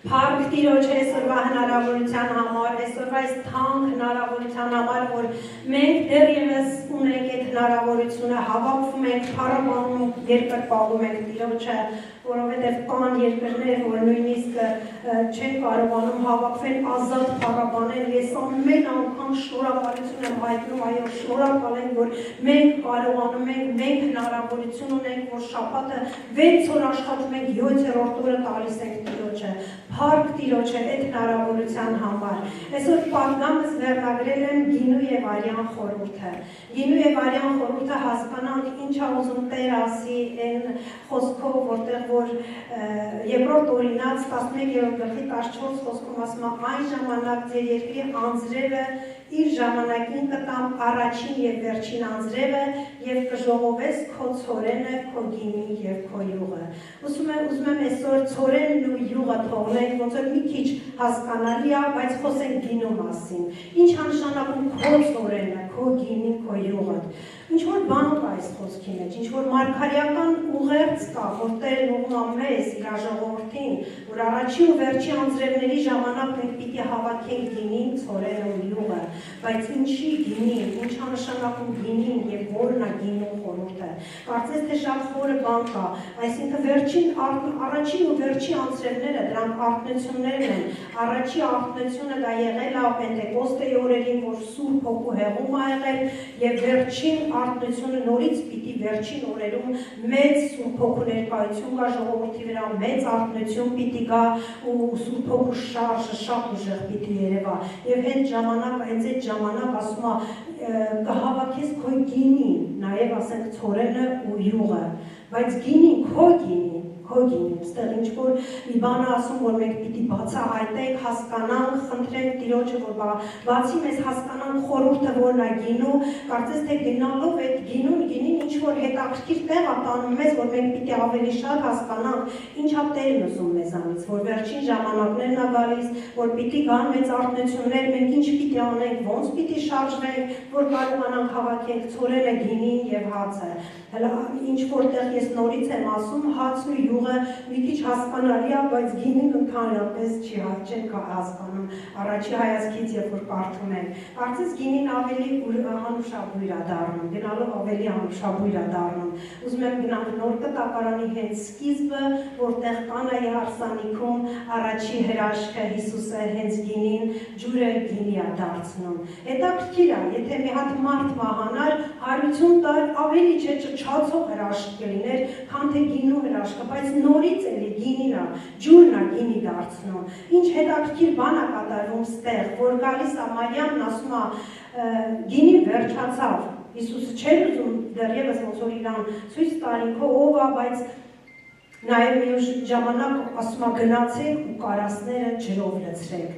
Փառք Տիրոջ այսօրվա հնարավորության համար, այսօրվա այս թանկ հնարավորության համար, որ մենք դեռևս ունենք այդ հնարավորությունը, հավաքվում ենք, փառաբանում ենք, երկրպագում ենք Տիրոջը, որովհետև կան երկրներ, որ նույնիսկ չեն կարողանում հավաքվել ազատ փառաբանել, ես ամեն անգամ շնորհակալություն եմ հայտնում, այո, շնորհակալ եմ, որ մենք կարողանում ենք, մենք հնարավորություն ունենք, որ շաբաթը 6 օր աշխատում ենք, 7-րդ օրը տալիս ենք Տիրոջը, փառք Տիրոջը այդ հնարավորության համար։ Այսօր պատգամս վերնագրել եմ գինու եւ արյան խորհուրդը։ Գինու եւ արյան խորհուրդը հասկանանք ինչ է ուզում Տեր ասի այն խոսքով, որտեղ որ Եբրոտ օրինաց 11-րդ գլխի 14 խոսքում ասում է այն ժամանակ ձեր երկրի անձրևը իր ժամանակին կտամ առաջին եւ վերջին անձրևը եւ կժողովես քո ցորենը, քո գինին եւ քո յուղը։ Ուզում եմ այսօր ցորենն ու յուղը թողնենք, ոնց որ մի քիչ հասկանալի է, բայց խոսենք գինու մասին։ Ինչ է նշանակում քո ցորենը, քո գինին, քո յուղը։ Ինչ որ բան կա այս խոսքի մեջ, ինչ որ մարգարեական ուղերձ կա, որ Տերն ուղղում է մեզ իր ժողովրդին, որ առաջի ու վերջի անձրևների ժամանակ մենք պիտի հավաքենք գինին, ցորենը ու յուղը, բայց ինչի գինին, ինչ է նշանակում գինին եւ որն է գինու խորհուրդը։ Կարծես թե շատ խորը բան կա, այսինքն առաջին ու վերջի անձրևները դրանք արտնություններն են։ Առաջի արտնությունը դա եղել է Պենտեկոստեի օրերին, որ Սուրբ Հոգու հեղում ա եղել, եւ վերջին արտնությունը նորից պիտի վերջին օրերում մեծ Սուրբ Հոգու ներկայություն կա ժողովրդի վրա, մեծ արտնություն պիտի գա ու Սուրբ Հոգու շարժը շատ ուժեղ պիտի երևա։ Եվ այդ ժամանակ ասում է կհավաքես քո գինին, նաև ասենք ցորենը ու յուղը, բայց գինին քո գինին, այստեղ ինչ որ մի բան ասում, որ մենք պիտի բացահայտենք, հասկանանք, խնդրենք Տիրոջը, որ բացի մեզ հասկանանք խորհուրդը որն է գինու, կարծես թե գնալով այդ գինին ինչ որ հետաքրքիր տեղ է տանում մեզ, որ մենք պիտի ավելի շատ հասկանանք, ինչ է Տերն ուզում մեզանից, որ վերջին ժամանակներն է գալիս, որ պիտի գան մեծ արտնություններ, մենք ինչ պիտի անենք, ոնց պիտի շարժվենք, որ կարողանանք հավաքենք ցորենը, գինին եւ հացը։ Հələ ինչ որտեղ ես նորից եմ ասում, հացն ու յուղը մի քիչ հասկանալի է, բայց գինին ընդհանրապես չեն հասկանում առաջի հայացքից, երբ որ կարդում ենք։ Կարծես գինին ավելի անուշաբույր է դառնում, գնալով ավելի անուշաբույր է դառնում։ Ուզում եմ գնանք նոր կտակարանի հենց սկիզբը, որտեղ Կանայի հարսանիքում առաջի հրաշքը Հիսուսը հենց գինին, ջուրը գինի է դարձնում։ Հետաքրքիր է, եթե մի հատ մարդ մահանար, 150 տարի ավելի չչացող հրաշք կլիներ, քան թե գինու հրաշքը, բայց նորից էլի գինին է, ջուրն է գինի դարձնում։ Ինչ հետաքրքիր բան է կատարվում ստեղ, որ գալիս է Մարիամն ասում է գինին վերջացավ, Հիսուսը չէր ուզում դեռևս ոնց որ իրան ցույց տալի քո ով է, բայց նաև մի ժամանակ ասում է գնացեք ու կարասները ջրով լցրեք,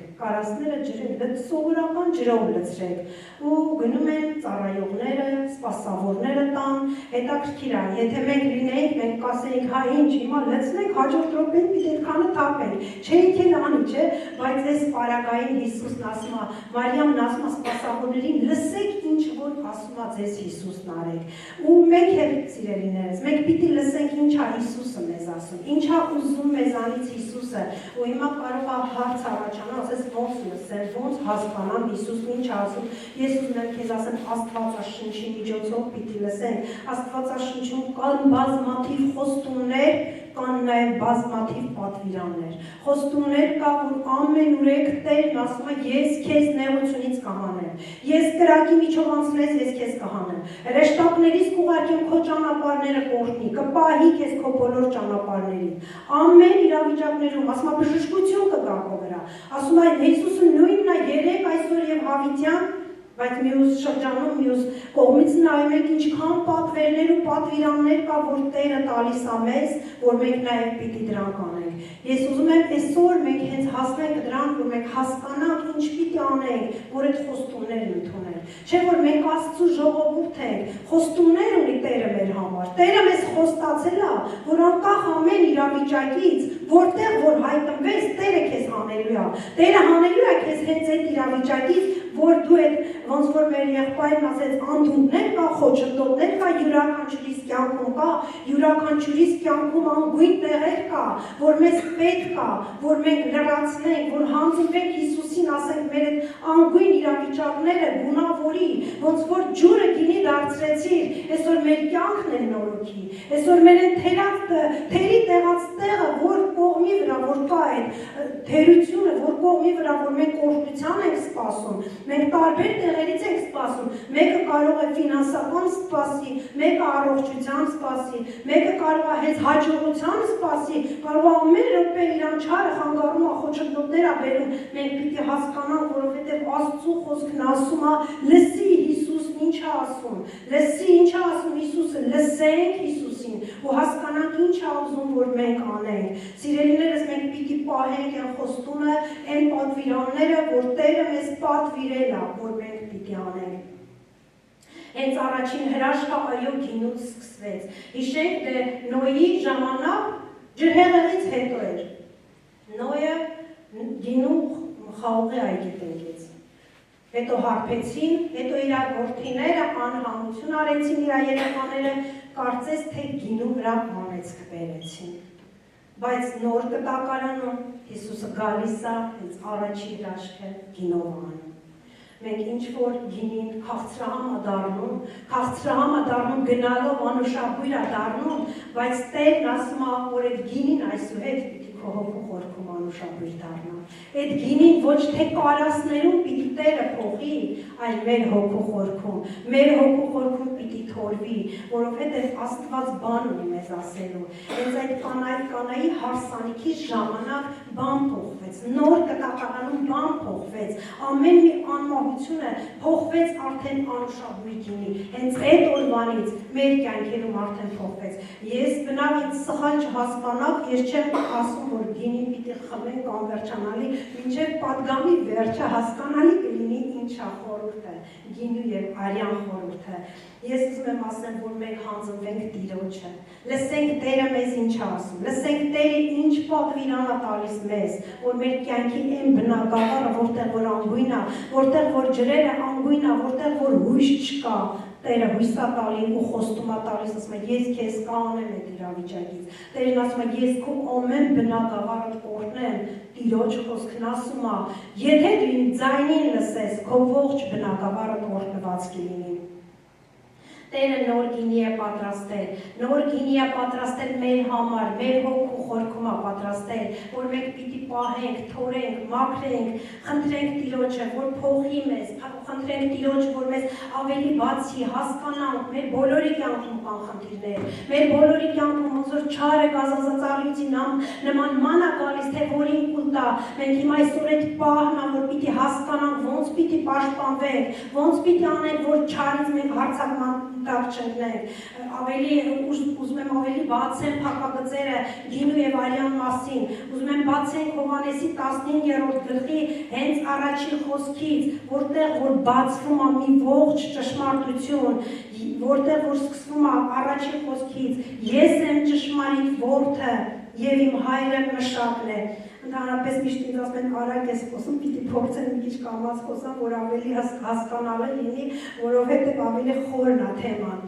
սովորական ջրով լցրեք ու գնում են ծառայողները, սպասավորները տան, հետաքրքիր է, եթե մենք լինեինք, մենք կասեինք, հա ինչ, հիմա լցնենք, հաջորդ րոպեին պիտի այդքանը թափենք, չէինք էլ անի, չէ, բայց այս պարագային Հիսուսն ասում է, Մարիամն ասում է սպասավորներին, լսեք ինչ որ ասում է ձեզ Հիսուսն արեք, ու մենք էլ սիրելիներս, մենք պիտի լսենք ինչ է Հիսուսը մեզ ասում, ինչ է ուզում մեզանից Հիսուսը, ու հիմա կարող է հարց առաջանալ, ասես ոնց լսել, ոնց հասկանամ Հիսուսն ինչ ասում, ես ուզում եմ քեզ ասեմ Աստվածաշնչի միջոցով պիտի լսենք, Աստվածաշնչում կան բազմաթիվ խոստումներ, կան նաև բազմաթիվ պատվիրաններ, խոստումներ կա, որ ամենուրեք Տերն ասում է ես քեզ նեղությունից կհանեմ, ես կրակի միջով անցնես, ես քեզ կհանեմ, հրեշտակներից կուղարկեմ քո ճանապարհները կորտնի, կպահի քեզ քո բոլոր ճանապարհներին, ամեն իրավիճակներում, ասում է բժշկություն կգա քո վրա, ասում է Հիսուսը նույնն է երեք այսօր եւ հավիտյան, բայց մյուս շրջանում, մյուս կողմից նայում եք ինչքան պատվերներ ու պատվիրաններ կա, որ Տերը տալիս է մեզ, որ մենք նաև պիտի դրանք անենք։ Ես ուզում եմ այսօր մենք հենց հասնենք դրան, որ մենք հասկանանք ինչ պիտի անենք, որ այդ խոստումներն ընդունենք։ Չէ՞ որ մենք Աստծո ժողովուրդ ենք, խոստումներ ունի Տերը մեր համար։ Տերը մեզ խոստացել է, որ անկախ ամեն իրավիճակից, որտեղ որ հայտնվես, Տերը քեզ հանելու է։ Տերը հանելու է քեզ հենց այդ իրավիճակից, որ դու այդ ոնց որ մեր եղբայրն ասեց անդունդներ կա, խոչընդոտներ կա, յուրաքանչյուրիս կյանքում կա, յուրաքանչյուրիս կյանքում անգույն տեղեր կա, որ մեզ պետք կա, որ մենք լրացնենք, որ հանձնվենք Հիսուսին, ասենք մեր այդ անգույն իրավիճակները գունավորի, ոնց որ ջուրը գինի դարձրեցիր, այսօր մեր կյանքն է նորոգի, այսօր մեր այն թերի տեղած տեղը, որ կողմի վրա, որ կա այդ թերությունը, որ կողմի վրա, որ մենք օրհնության ենք սպասում, մենք տարբեր տեղերից ենք սպասում, մեկը կարող է ֆինանսական սպասի, մեկը առողջության սպասի, մեկը կարող է հենց հաջողության սպասի, կարող է ամեն րոպե իրան չարը խանգարում, խոչընդոտներ ա բերում, մենք պիտի հասկանանք, որովհետև Աստծո խոսքն ասում է, լսի Հիսուսն ինչ է ասում, լսի ինչ է ասում Հիսուսը, լսենք Հիսուսին ու հասկանանք ինչ է ուզում, որ մենք անենք։ Սիրելիներս, մենք պիտի պահենք այն խոստումը, այն պատվիրանները, որ Տերը մեզ պատվիրել է, որ մենք պիտի անենք։ Հենց առաջին հրաշքը այո գինուց սկսվեց։ Հիշենք, դե Նոյի ժամանակ ջրհեղեղից հետո էր։ Նոյը գինու խաղողի այգետ ընկեց։ Հետո հարբեցին, հետո իր որդիները անհամություն արեցին իր երեխաները, կարծես թե գինու վրա անեծք բերեցին։ Բայց նոր կտակարանում Հիսուսը գալիս է, հենց առաջի հրաշքը գինով անում։ Մենք ինչ-որ գինին քաղցրահամ է դառնում, գնալով անուշաբույր է դառնում, բայց Տերն ասում է, որ այդ գինին այսուհետ պիտի քո հոգու խորքում անուշաբույր դառնա։ Այդ գինին ոչ թե կարասներում պիտի Տերը փոխի, այլ մեր հոգու խորքում։ Մեր հոգու խորքում պիտի թորվի, որովհետև Աստված բան ունի մեզ ասելու։ Հենց այդ կանայի հարսանիքի ժամանակ բան փոխվեց, նոր կտակարանում բան փոխվեց, ամեն մի անմահությունը փոխվեց արդեն անուշաբույր գինի։ Հենց այդ օրվանից մեր կյանքերում արդեն փոխվեց։ Ես բնավ ինձ սխալ չհասկանաք, ես չեմ ասում, որ գինի պիտի խմենք անվերջանալի, մինչև պատգամի վերջը հասկանալի կլինի ինչ է խորհուրդը, գինու եւ արյան խորհուրդը։ Ես ուզում եմ ասեմ, որ մենք հանձնվենք Տիրոջը, լսենք Տերը մեզ ինչ է ասում, լսենք Տերը ինչ պատվիրան է տալիս մեզ, որ մեր կյանքի այն բնակավարը, որտեղ որ անգույն է, որտեղ որ ջրերը անգույն է, որտեղ որ հույս չկա, Տերը հույս է տալի ու խոստում է տալիս, ասում է, ես քեզ կանեմ այդ իրավիճակից։ Տերն ասում է, ես քո ամեն բնակավարը կօրհնեմ, Տիրոջ խոսքն ասում է, եթե դու իմ ձայնին լսես, քո ողջ բնակավարը օրհնված կլինի։ Տերը նոր գինի է պատրաստել մեր համար, մեր հոգու խորքում է պատրաստել, որ մենք պիտի պահենք, թորենք, մաքրենք, խնդրենք Տիրոջը, որ փոխի մեզ, խնդրենք Տիրոջը, որ մեզ ավելի բացի, հասկանանք, մեր բոլորի կյանքում կան խնդիրներ, մեր բոլորի կյանքում ոնց որ չարը գազազածառյուծի նման ման է գալիս, թե որին կուտա, մենք հիմա այսօր այդ պահն է, որ պիտի հասկանանք, ոնց պիտի պաշտպանվենք, ոնց պիտի անենք, որ չարից մենք հարձակման տակ չընկնենք, ուզում եմ ավելի բացեմ փակագծերը գինու եւ արյան մասին, ուզում եմ բացենք Հովհաննեսի 15-րդ գլխի հենց առաջին խոսքից, որտեղ որ բացվում է մի ողջ ճշմարտություն, որտեղ որ սկսվում է առաջին խոսքից, ես եմ ճշմարիտ որդը եւ իմ հայրը մշակն է։ Ընդհանրապես միշտ ինձ ասում են արագ ես խոսում, պիտի փորձեմ մի քիչ կամաց խոսամ, որ ավելի հասկանալի լինի, որովհետև ավելի խորն է թեման,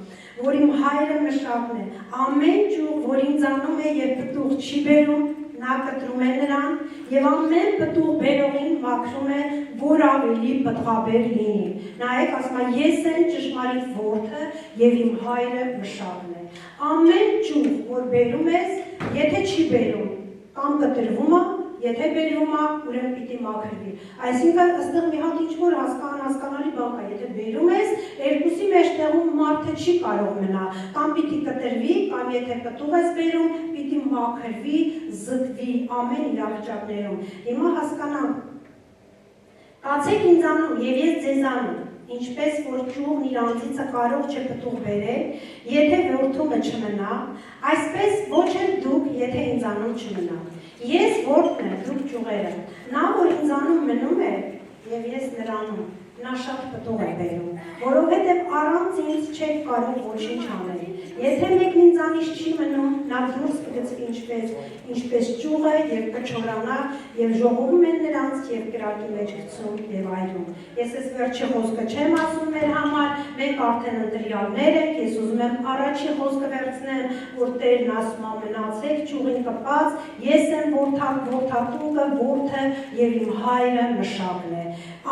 որ իմ հայրը մշակն է, ամեն ճյուղ, որ ինձանում է եւ պտուղ չի բերում, նա կտրում է նրան եւ ամեն պտուղ բերողին մաքրում է, որ ավելի պտղաբեր լինի։ Նայեք, ասում է, ես եմ ճշմարիտ որդը եւ իմ հայրը մշակն է։ Ամեն ճյուղ, որ բերում ես, եթե չի բերում, կամ կտրվում է, եթե բերվում է, ուրեմն պիտի մաքրվի։ Այսինքն, ըստեղ մի հատ ինչ-որ հասկանալի բան կա, եթե բերում ես, երկուսի մեջտեղում մարդը չի կարող մնա, կամ պիտի կտրվի, կամ եթե պտուղ ես բերում, պիտի մաքրվի, զտվի ամեն իրավիճակներում։ Հիմա հասկանանք, կացեք ինձանում եւ ես ձեզանում, ինչպես որ ճյուղն իր անձիցը կարող չէ պտուղ բերել, եթե որդումը չմնա, այսպես ոչ էլ դուք, եթե ինձանում չմնա։ Ես որդն եմ, դուք ճյուղերը, նա որ ինձանում մնում է, եւ ես նրանում, նա շատ պտուղ է բերում, որովհետև առանց ինձ չեք կարող ոչինչ անել։ Եթե մեկն ինձանից չի մնում, նա դուրս կգցվի ինչպես ճյուղը եւ կչորանա եւ ժողովում են նրանց եւ կրակի մեջ գցում եւ այլում։ Ես այս վերջի խոսքը չեմ ասում մեր համար, մենք արդեն ընտրյալներ ենք, ես ուզում եմ առաջի խոսքը վերցնեմ, որ Տերն ասում է մնացեք ճյուղին կպած, ես եմ որդատուկը, որդը եւ իմ հայրը մշակն է։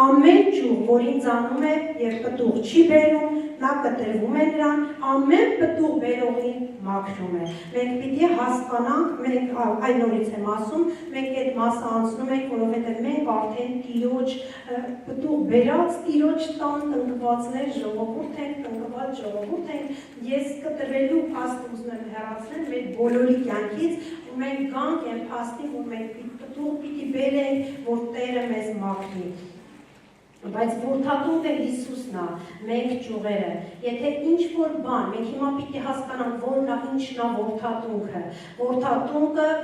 Ամեն ճյուղ, որ ինձ անում է եւ պտուղ չի բերում, նա կտրվում է նրան, ամեն պտուղ բերողին մաքրում է։ Մենք պիտի հասկանանք, մենք այն նորից եմ ասում, մենք այդ մասը անցնում ենք, որովհետև մենք արդեն Տիրոջ պտուղ բերած, Տիրոջ տան տնկվածներ ժողովուրդ ենք, տնկված ժողովուրդ ենք, ես կտրվելու փաստը ուզում եմ հեռացնել մեր բոլորի կյանքից, ու մենք գանք այն փաստին, որ մենք պտուղ պիտի բերենք, որ Տերը մեզ մաքրի։ Բայց որդատունկը Հիսուսն է, մենք ճյուղերը։ Եթե ինչ-որ բան, մենք հիմա պիտի հասկանանք, որն է, ինչն է որդատունկը։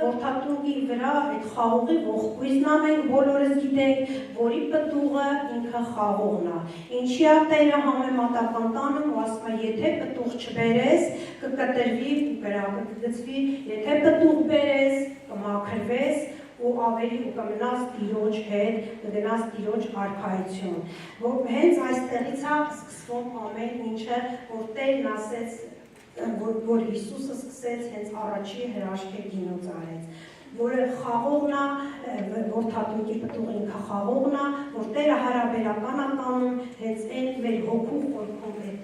Որդատունկի վրա այդ խաղողի ողկույզն է, մենք բոլորս գիտենք, որի պտուղը ինքը խաղողն է։ Ինչի է Տերը համեմատական տանում ու ասում է, եթե պտուղ չբերես, կկտրվի ու կրակը կգցվի, եթե պտուղ բերես, կմաքրվես ու ավելի ու կմնաս Տիրոջ հետ, կգնաս Տիրոջ արքայություն։ Որ հենց այստեղից է սկսվում ամեն ինչը, որ Տերն ասեց, որ Հիսուսը սկսեց հենց առաջի հրաշքը գինուց արեց, որը խաղողն է, որդատունկի պտուղը ինքը խաղողն է, որ Տերը հարաբերական է կանում, հենց այն մեր հոգու խորքում այդ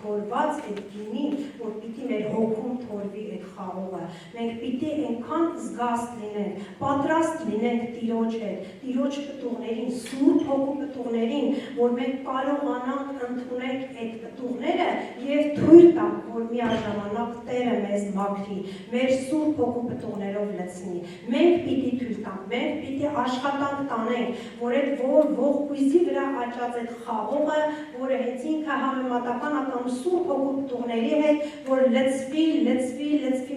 թորված, այդ գինին, որ պիտի մեր հոգում թորվի այդ խաղողը։ Մենք պիտի այնքան զգաստ լինենք, պատրաստ լինենք Տիրոջ հետ, Տիրոջ պտուղներին, Սուրբ Հոգու պտուղներին, որ մենք կարողանանք ընդունենք այդ պտուղները եւ թույլ տանք, որ միաժամանակ Տերը մեզ մաքրի, մեր Սուրբ Հոգու պտուղներով լցնի։ Մենք պիտի թույլ տանք, մենք պիտի աշխատանք տանենք, որ այդ ողկույզի վրա աճած այդ խաղողը, որը հենց ինքը համեմատական Սուրբ Հոգու պտուղների հետ, որ լցվի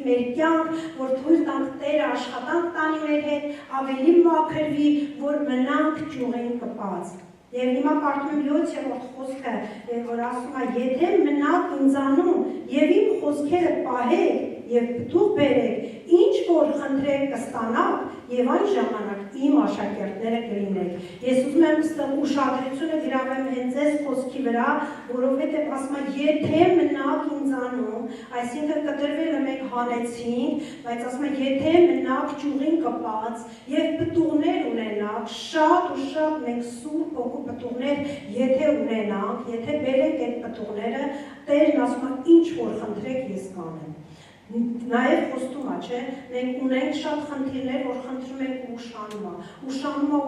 մեր կյանք, որ թույլ տանք Տերը աշխատանք տանի մեր հետ, ավելի մաքրվի, որ մնանք ճյուղին կպած։ Եվ հիմա կարդում եմ 7-րդ խոսքը, որ ասում է, եթե մնաք ինձանում եւ իմ խոսքերը պահեք եւ պտուղ բերեք, ինչ որ խնդրեք կստանաք եւ այն ժամանակ իմ աշակերտները կլինեք։ Ես ուզում եմ ստեղ ուշադրությունը գրավեմ հենց այս խոսքի վրա, որովհետեւ ասում է, եթե մնաք ինձանում, այսինքն կտրվելը մենք հանեցինք, բայց ասում է, եթե մնաք ճյուղին կպած եւ պտուղներ ունենաք, շատ ու շատ մենք Սուրբ Հոգու պտուղներ, եթե ունենանք, եթե բերենք այդ պտուղները, Տերն ասում է, ինչ որ խնդրեք ես կանեմ։ Նաև խոստում է, չէ, մենք ունենք շատ խնդիրներ, որ խնդրում ենք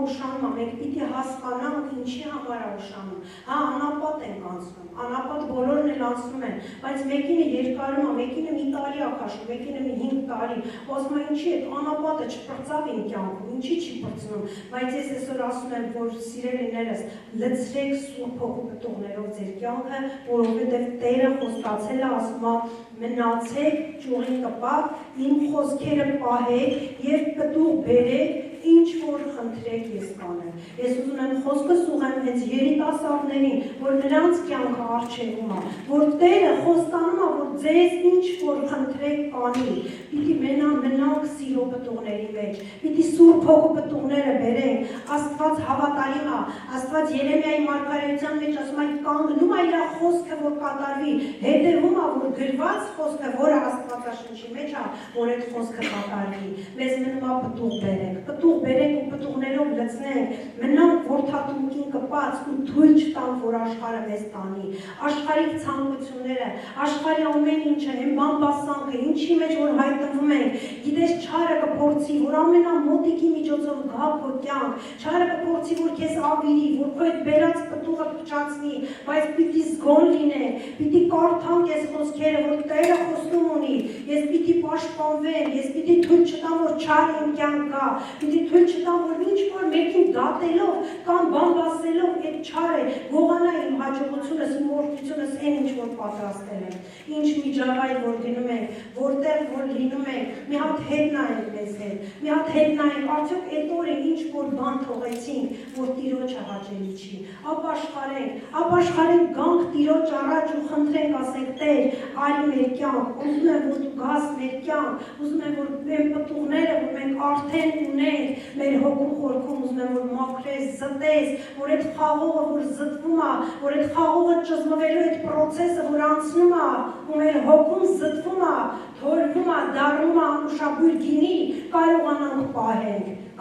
ուշանում, մենք պիտի հասկանանք ինչի համար է ուշանում, հա, անապատ ենք անցնում, անապատ բոլորն էլ անցնում են, բայց մեկինը երկարում է, մեկինը մի տարի է քաշում, մեկինը մի 5 տարի, ասում է ինչի այդ անապատը չպրծավ իմ կյանքում, ինչի չի պրծնում, բայց ես այսօր ասում եմ, որ սիրելիներս, լցրեք Սուրբ Հոգու պտուղներով ձեր կյանքը, որովհետև Տերը խոստացել է, ասում է, մնացեք ճյուղին կպած, իմ խոսքերը պահեք եւ պտուղ բերեք, ինչ որ խնդրեք ես կանեմ։ Ես ուզում եմ խոսքս ուղղեմ հենց երիտասարդներին, որ նրանց կյանքը առջևում է, որ Տերը խոստանում է, որ ձեզ ինչ որ խնդրեք կանի, պիտի մնանք սիրո պտուղների մեջ, պիտի Սուրբ Հոգու պտուղները բերենք, Աստված հավատարիմ է, Աստված Երեմիայի մարգարեության մեջ ասում է, կանգնում է իր խոսքը, որ կատարվի, հետևում է, որ գրված խոսքը, որը Աստվածաշնչի մեջ է, որ այդ խոսքը կատարվի։ Մեզ մնում է պտուղ բերենք, պտուղ բերենք ու պտուղներով լցնենք, մնանք որդատունկին կպած ու թույլ չտանք, որ աշխարհը մեզ տանի։ Աշխարհիկ ցանկությունները, աշխարհի ամեն ինչը, այն բամբասանքը, ինչի մեջ որ հայտնվում ենք, գիտես չարը կփորձի, որ ամենամոտիկի միջոցով գա քո կյանք, չարը կփորձի, որ քեզ ավիրի, որ քո այդ բերած պտուղը փչացնի, բայց պիտի զգոն լինենք, պիտի կարդանք այս խոսքերը, որ Տերը խոստում ունի, ես պիտի պաշտպանվեմ, ես պիտի թույլ չտամ, որ չարը իմ կյանք գա, պիտի թույլ չտամ, որ ինչ որ մեկին դատելով կամ բամբասելով այդ չարը գողանա իմ հաջողությունս, իմ օրհնությունս, այն ինչ որ պատրաստել եմ, ինչ միջավայր որ գնում ենք, որտեղ որ լինում ենք, մի հատ հետ նայենք մեզ հետ, մի հատ հետ նայենք, արդյոք այդ օրը ինչ որ որ բան թողեցինք, որ Տիրոջը հաճելի չի։ Ապաշխարենք, գանք Տիրոջ առաջ ու խնդրենք, ասենք Տեր, արի մեր կյանք, ուզում եմ, որ դու գաս մեր կյանք, ուզում եմ, որ մեր պտուղները, որ մենք արդեն ունենք, մեր հոգու խորքում, ուզում եմ, որ մաքրես, զտես, որ այդ խաղողը, որ զտվում է, որ այդ խաղողը ճզմվելու այդ process-ը, որ անցնում է, ու մեր հոգում զտվում է, թորվում է, դառնում է անուշաբույր գինի,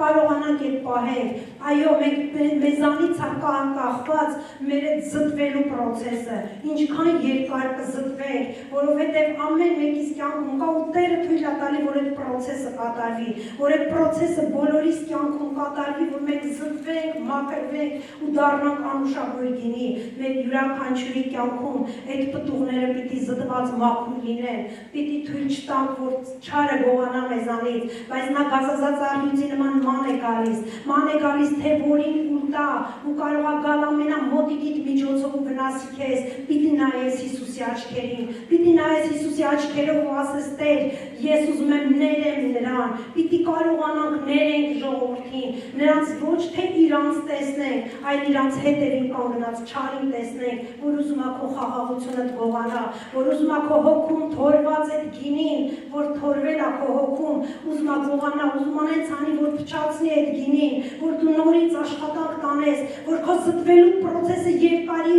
կարողանանք այդ պահենք, այո, մենք մեզանից կախված մեր այդ զտվելու process-ը, ինչքան երկար կզտվենք, որովհետև ամեն մեկիս կյանքում կա ու Տերը թույլ է տալի, որ այդ process-ը կատարվի, որ այդ process-ը բոլորիս կյանքում կատարվի, որ մենք զտվենք, մաքրվենք ու դառնանք անուշաբույր գինի, մեր յուրաքանչյուրի կյանքում այդ պտուղները պիտի զտված մաքուր լինեն, պիտի թույլ չտանք, որ չարը գողանա մեզանից, բայց նա գազազած առյուծի նման ման է գալիս, թե որին ուտա ու կարող է գալ ամենամոտիկիդ միջոցով ու վնասի քեզ, պիտի նայես Հիսուսի աչքերին, պիտի նայես Հիսուսի աչքերով ու ասես Տեր, ես ուզում եմ ներեմ նրան, պիտի կարողանանք ներենք ժողովրդին, նրանց ոչ թե իրանց տեսնենք, այլ իրանց հետևին կանգնած չարին տեսնենք, որ ուզում է քո խաղաղությունը գողանա, որ ուզում է քո հոգում թորված այդ գինին, որ թորվել է քո հոգում, ուզում է գողանա, ուզում անեց անի, որ փչացնի այդ գինին, որ դու նորից աշխատանք տանես, որ քո զտվելու process-ը երկարի,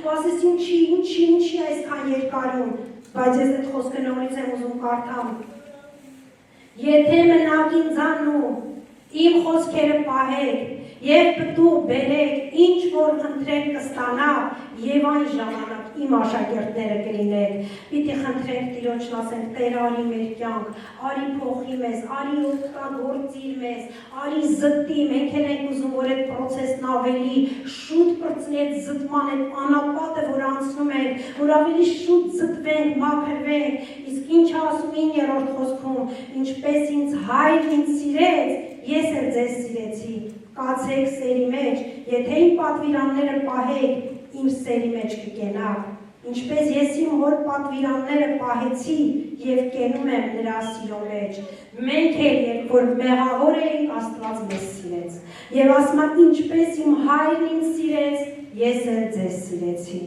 ու ասես ինչի այսքան երկարում, բայց ես այդ խոսքը նորից եմ ուզում կարդամ, եթե մնաք ինձանում, իմ խոսքերը պահեք, և պտուղ բերեք, ինչ որ խնդրեք կստանաք, և այն ժամանակ իմ աշակերտները կլինեք, պիտի խնդրենք Տիրոջն ասենք, Տեր արի մեր կյանք, արի փոխի մեզ, արի օգտագործիր մեզ, արի զտի, մենք էլ ենք ուզում, որ այդ process-ն ավելի շուտ պրծնի այդ զտման, այդ անապատը, որ անցնում ենք, որ ավելի շուտ զտվենք, մաքրվենք, իսկ ինչ ասում 9-րդ խոսքում, ինչպես ինձ Հայրն ինձ սիրեց, ես էլ ձեզ սիրեցի, կացեք սերի մեջ, եթե իմ պատվիրանները պահեք, իմ սերի մեջ կկենաք, ինչպես ես իմ հոր պատվիրանները պահեցի և կենում եմ նրա սիրո մեջ, մենք էլ որ մեղավոր էինք, Աստված մեզ սիրեց, և ասում եմ ինչպես իմ Հայրն ինձ սիրեց, ես էլ ձեզ սիրեցի,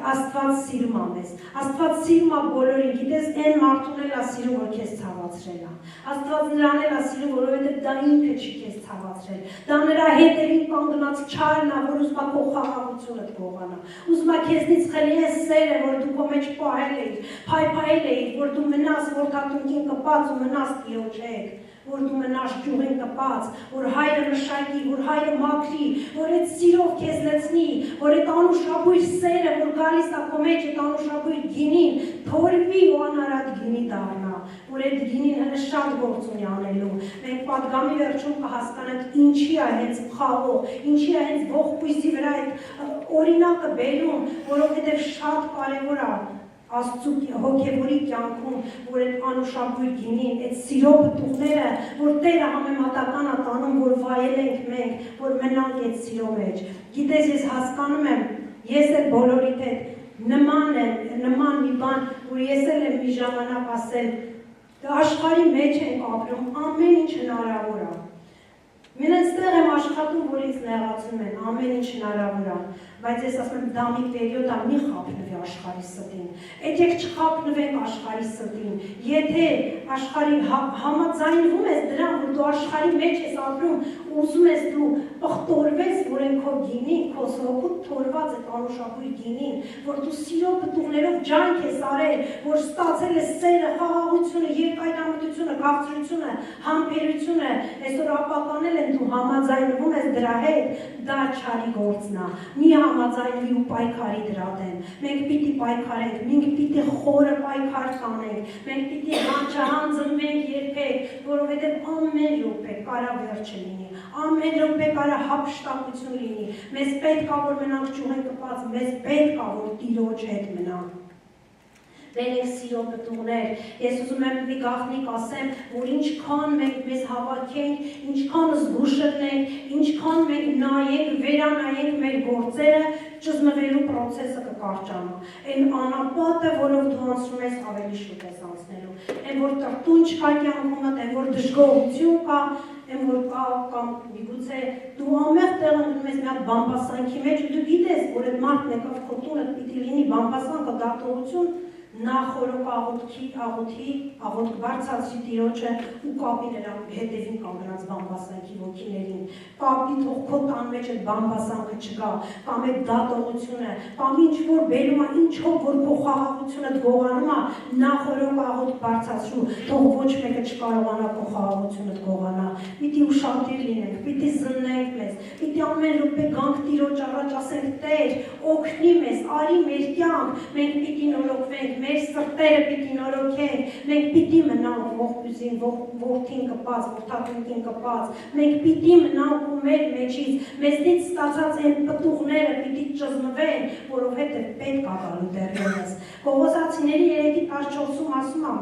Աստված սիրում է մեզ, Աստված սիրում է բոլորին, գիտես այն մարդուն էլ է սիրում, որ քեզ ցավացրել է, Աստված նրան էլ է սիրում, որովհետև դա ինքը չի քեզ ցավացրել, դա նրա հետևին կանգնած չարն է, որ ուզում է քո խաղաղությունդ գողանա, ուզում է քեզնից խլի այս սերը, որ դու քո մեջ պահել էիր, փայփայել էիր, որ դու մնաս որդատունքին կպած ու մնաս Տիրոջ հետ, որ դու մնաս ճյուղին կպած, որ Հայրը մշակի, որ Հայրը մաքրի, որ այդ սիրով քեզ լցնի, որ այդ անուշաբույր սերը, որ գալիս է քո մեջ, այդ անուշաբույր գինին, թորվի ու անարատ գինի դառնա, որ այդ գինին հենց շատ գործ ունի անելու։ Մենք պատգամի վերջում կհասկանանք ինչի է հենց խաղող, ինչի է հենց ողբույսի վրա այդ օրինակը բերում, որովհետև շատ կարևոր է Աստծու հոգևորի կյանքում, որ այդ անուշաբույր գինին, այդ սիրո պտուղները, որ Տերը համեմատական է տանում, որ վայելենք մենք, որ մնանք այդ սիրո մեջ։ Գիտես, ես հասկանում եմ, ես էլ բոլորիդ հետ նման մի բան, որ ես էլ եմ մի ժամանակ ասել, աշխարհի մեջ ենք ապրում, ամեն ինչ հնարավոր է։ Мен այստեղ եմ աշխատում, որ ինձ նեղացնում են, ամեն ինչ հնարավոր է, բայց ես ասում եմ, դա մի պերիոդ է, մի խաբնվի աշխարհի սրտին, եկեք չխաբնվենք աշխարհի սրտին, եթե աշխարհի համաձայնվում ես դրան, որ դու աշխարհի մեջ ես ապրում, ուզում ես դու պղտորվես, որ են քո գինին, քո հոգուդ թորված այդ անուշաբույր գինին, որ դու սիրո պտուղներով ջանք ես արել, որ ստացել ես սերը, խաղաղությունը, երկայնամտությունը, քաղցրությունը, համբերությունը, այսօր ապականել են դու համաձայնվում ես դրա հետ, դա չարի գործն է, մի համաձայնվի ու պայքարի դրա դեմ, մենք պիտի պայքարենք, մենք պիտի խորը պայքար կանենք, մենք պիտի չհանձնվենք երբեք, որովհետև ամեն րոպե կարա վերջը լինի, ամեն րոպե կարա հափշտակություն լինի, մեզ պետք է որ մնանք ճյուղին կպած, մեզ պետք է որ Տիրոջ հետ մնանք։ Մենք ենք սիրո պտուղներ։ Ես ուզում եմ մի գաղտնիք ասեմ, որ ինչքան մենք մեզ հավաքենք, ինչքան զգուշ լինենք, ինչքան մենք նայենք, վերանայենք մեր գործերը, ճզմվելու process-ը կկարճանա։ Այն անապատը, որով դու անցնում ես, ավելի շուտ ես անցնելու։ Այն որ տրտուն չկա կյանքումդ, այն որ դժգոհություն կա, այն որ կա կամ միգուցե դու ամեղ տեղ ընկնում ես մի հատ բամբասանքի մեջ ու դու գիտես, որ այդ մարդն եկավ քո տունը պիտի լինի բամբասանքը դատողություն, նախորոք աղոթք բարձրացրի Տիրոջը ու կապի նրա հետևին կամ նրանց բամբասանքի ոգիներին, կապի թող քո տան մեջ այդ բամբասանքը չգա, կամ այդ դատողությունը, կամ ինչ որ բերում է, ինչով որ քո խաղաղությունը գողանում է, նախորոք աղոթք բարձրացրու, թող ոչ մեկը չկարողանա քո խաղաղությունը գողանա, պիտի ուշադիր լինենք, պիտի զննենք մեզ, պիտի ամեն րոպե գանք Տիրոջ առաջ ասենք Տեր, օգնի մեզ, արի մեր կյանք, մենք պիտի նորոգվենք, մեր սրտերը պիտի նորոգենք, մենք պիտի մնանք ողբույզին, որդին կպած, որդատունքին կպած, մենք պիտի մնանք ու մեր մեջից, մեզնից ստացած այն պտուղները պիտի ճզմվեն, որովհետև պետք է գալու դեռևս։ Կողոսացիների 3:14-ում ասում է.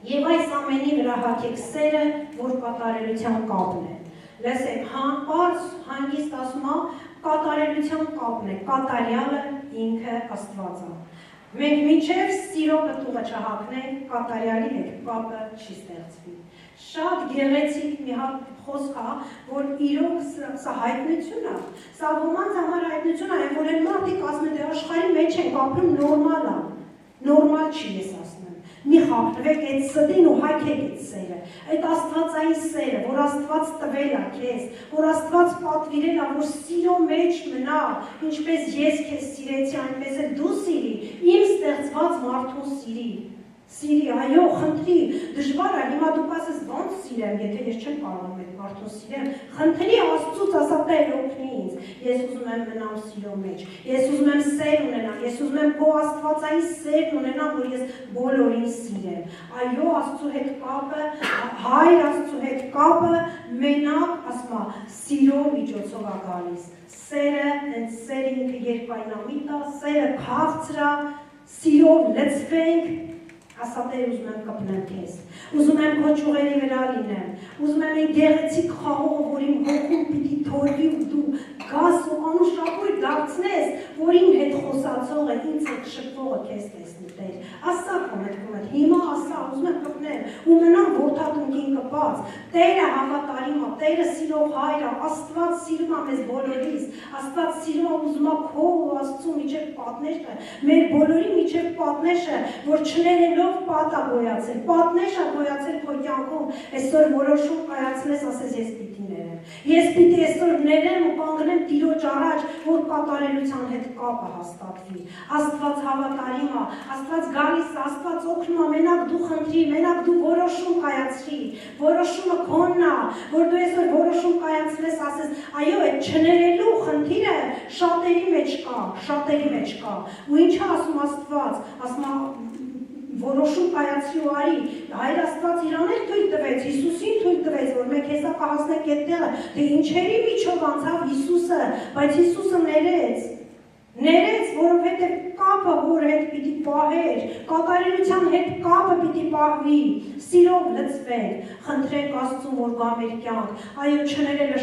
Եվ այս ամենի վրա հագեք սերը, որ կատարելության կապն է։ Լսեք, պարզ հանգիստ ասում է, կատարելության կապն է, կատարյալը ինքը Աստված է։ Մենք մինչև սիրո պտուղը չհագնենք, կատարյալի հետ կապը չի ստեղծվի։ Շատ գեղեցիկ մի հատ խոսք է, որ իրոք սա հայտնություն է, սա ոմանց համար հայտնություն է, որ այն մարդիկ ասում են, աշխարհի մեջ ենք ապրում նորմալ է, նորմալ չի ես ասում։ Մի խափվեք այդ սդին ու հագեք այդ սերը, այդ աստվածային սերը, որ Աստված տվել է քեզ, որ Աստված պատվիրել է, որ սիրո մեջ մնա, ինչպես ես քեզ սիրեցի, այնպես էլ դու սիրի, իմ ստեղծված մարդուն սիրի, այո, խնդրի, դժվար է, հիմա դու ասես ոնց սիրեմ, եթե ես չեմ կարողանում այդ մարդուն սիրեմ, խնդրի Աստծուց, ասա Տեր օգնի ինձ, ես ուզում եմ մնամ սիրո մեջ, ես ուզում եմ սեր ունենամ, ես ուզում եմ քո աստվածային սերն ունենամ, որ ես բոլորին սիրեմ, այո, Աստծու հետ կապը, Հայր Աստծու հետ կապը, մենակ, ասում է, սիրո միջոցով է գալիս, սերը, հենց սերը ինքը երկայնամիտ է, սերը քաղցր է, սիրով լցվենք, ասա Տեր ուզում եմ կպնեմ քեզ, ուզում եմ քո ճյուղերի վրա լինեմ, ուզում եմ այն գեղեցիկ խաղողը, որ իմ հոգում պիտի թորվի ու դու գաս ու անուշակույր դարձնես, որ իմ հետ խոսացողը, ինձ հետ շփվողը քեզ տեսնի Տեր, ասա քո մտքումդ, հիմա ասա, ուզում եմ կպնեմ ու մնամ որդատունքին կպած, Տերը հավատարիմ է, Տերը սիրող Հայր է, Աստված սիրում է մեզ բոլորիս, Աստված սիրում է ուզում է քո ու Աստծու միջև պատնեշը, մեր բոլորի միջև պատնեշը, որ չներելով պատ է գոյացել, պատնեշ է գոյացել քո կյանքում, այսօր որոշում կայացնես, ասես ես պիտի ներեմ, ես պիտի այսօր ներեմ ու կանգնեմ Տիրոջ առաջ, որ կատարելության հետ կապը հաստատվի, Աստված հավատարիմ է, Աստված գալիս է, Աստված օգնում է, մենակ դու խնդրի, մենակ դու որոշում կայացրի, որոշումը քոնն է, որ դու այսօր որոշում կայացնես, ասես, այո, այդ չներելու խնդիրը շատերի մեջ կա, ու ինչ է ասում Աստված, ասում է որոշում կայացրի ու արի, Հայր Աստված իրան էլ թույլ տվեց, Հիսուսին թույլ տվեց, որ մենք հեսա կհասնենք այդ տեղը, թե ինչերի միջով անցավ Հիսուսը, բայց Հիսուսը ներեց, որովհետև կապը որ հետ պիտի պահեր, կատարելության հետ կապը պիտի պահվի, սիրով լցվենք, խնդրենք Աստծուն, որ գա մեր կյանք, այո, չներելը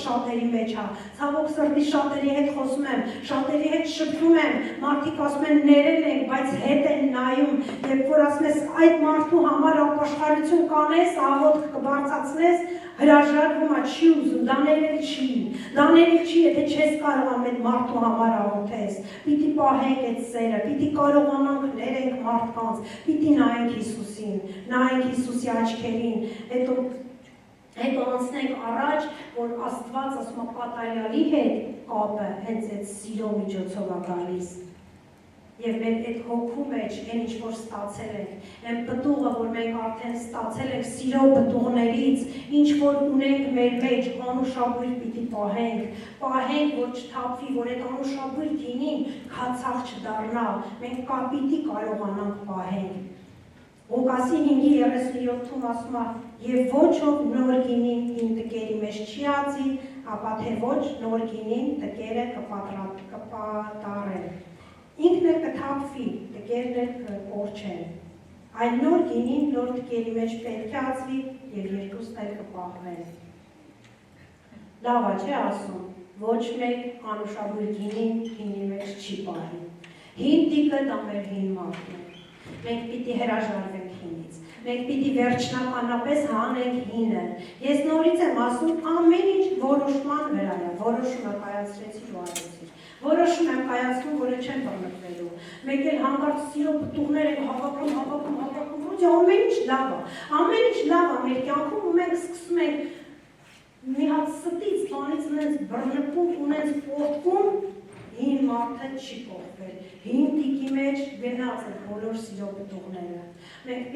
շատերի մեջ է, ցավոք սրտի շատերի հետ խոսում եմ, շատերի հետ շփվում եմ, մարդիկ ասում են ներել ենք, բայց հետ են նայում, երբ որ ասում ես այդ մարդու համար ապաշխարություն կանես, աղոթք կբարձրացնես, հրաժարվում է, չի ուզում, դա ներել չի, եթե չես կարողանում այդ մարդու համար աղոթես, պիտի պահենք այդ սերը, պիտի կարողանանք ներենք մարդկանց, պիտի նայենք Հիսուսին, նայենք Հիսուսի աչքերին, հետո անցնենք առաջ, որ Աստված ասում է կատարյալի հետ կապը հենց այդ սիրո միջոցով է գալիս։ Եվ մեր այդ հոգու մեջ այն ինչ որ ստացել ենք, այն պտուղը, որ մենք արդեն ստացել ենք սիրո պտուղներից, ինչ որ ունենք մեր մեջ, անուշաբույր պիտի պահենք, որ չթափվի, որ այդ անուշաբույր գինին քացախ չդառնա, մենք կապիտի կարողանանք պահենք։ Ղուկասի 5:37-ում ասում է, եւ ոչ ով նոր գինին իմ տկերի մեջ չի ածի, ապա թե ոչ նոր գինին տկերը կպատարեն։ ինքն էլ կթափվի, տկերն էլ կկորչեն։ Այդ նոր գինին նոր տկերի մեջ պետք է ածվի եւ երկուսն էլ կպահվեն։ Լավ է, չէ՞ ասում, ոչ մեկ անուշաբույր գինի մեջ չի պահի։ Հին տիկը դա մեր հին մարդն է։ Մենք պիտի հրաժարվենք հինից։ Մենք պիտի վերջնականապես հանենք հինը։ Ես նորից եմ ասում, ամեն ինչ որոշման վրա է, որոշումը կայացրեցի ու արեցի։ Որոշում եմ կայացնում, որը չեն բռնկվելու։ Մեկ էլ հանկարծ սիրո պտուղներ են հավաքում, ոչ ամեն ինչ լավ է։ Ամեն ինչ լավ է մեր կյանքում ու մենք սկսում ենք մի հատ ստից բանից ունենց բռնկում, ունենց պորտքում, հին մարդը չի կողվել, հին տիկի մեջ գնաց են բոլոր սիրո պտուղները։ Մենք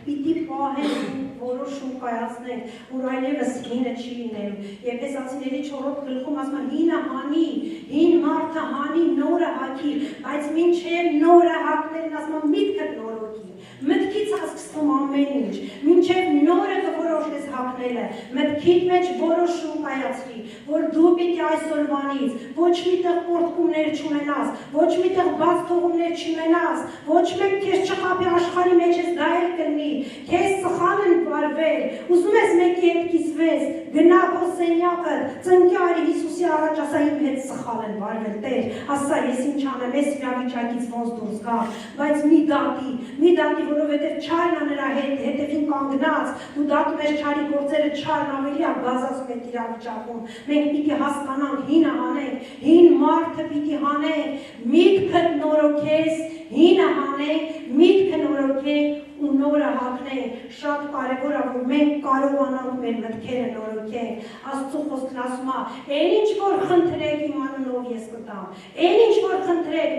պիտի պահենք, որոշում կայացնենք, որ այլևս հինը չի լինելու։ Եփեսացիների 4-րդ գլխում ասում է հինը հանի, հին մարդը հանի, նորը հագի, բայց մինչև նորը հագնելն ասում է միտքդ նորոգի։ Մտքից է սկսվում ամեն ինչ, մինչև նորը կորոշես հագնելը, մտքիդ մեջ որոշում կայացրի, որ դու պիտի այսօրվանից ոչ միտեղ պորտկումներ չունենաս, ոչ միտեղ բաց թողումներ չունենաս, ոչ մեկ քեզ չխաբի աշխարհի մեջ ես դա էլ կլինի, քեզ սխալ են վարվել, ուզում ես մեկի հետ կիսվես, գնա քո սենյակը, ծնկի արի Հիսուսի առաջ, ասա իմ հետ սխալ են վարվել, Տեր, ասա ես ինչ անեմ, ես իրավիճակից ոնց դուրս գամ, բայց մի դատի, որովհետև չարն նրա հետևին կանգնած, ու դատում ես չարի գործերը, չարն ավելի գազացում է իրավիճակում։ Մենք պիտի հասկանանք, հինը հանենք, հին մարդը պիտի հանենք, միտքը նորոգես, հինը հանենք, միտքը նորոգենք ու նորը հագնենք։ Շատ կարևոր է, որ մենք կարողանանք մեր մտքերը նորոգենք։ Աստծո խոսքն ասում է, այն ինչ որ խնդրեք իմ անունով ես կտամ, այն ինչ որ խնդրեք,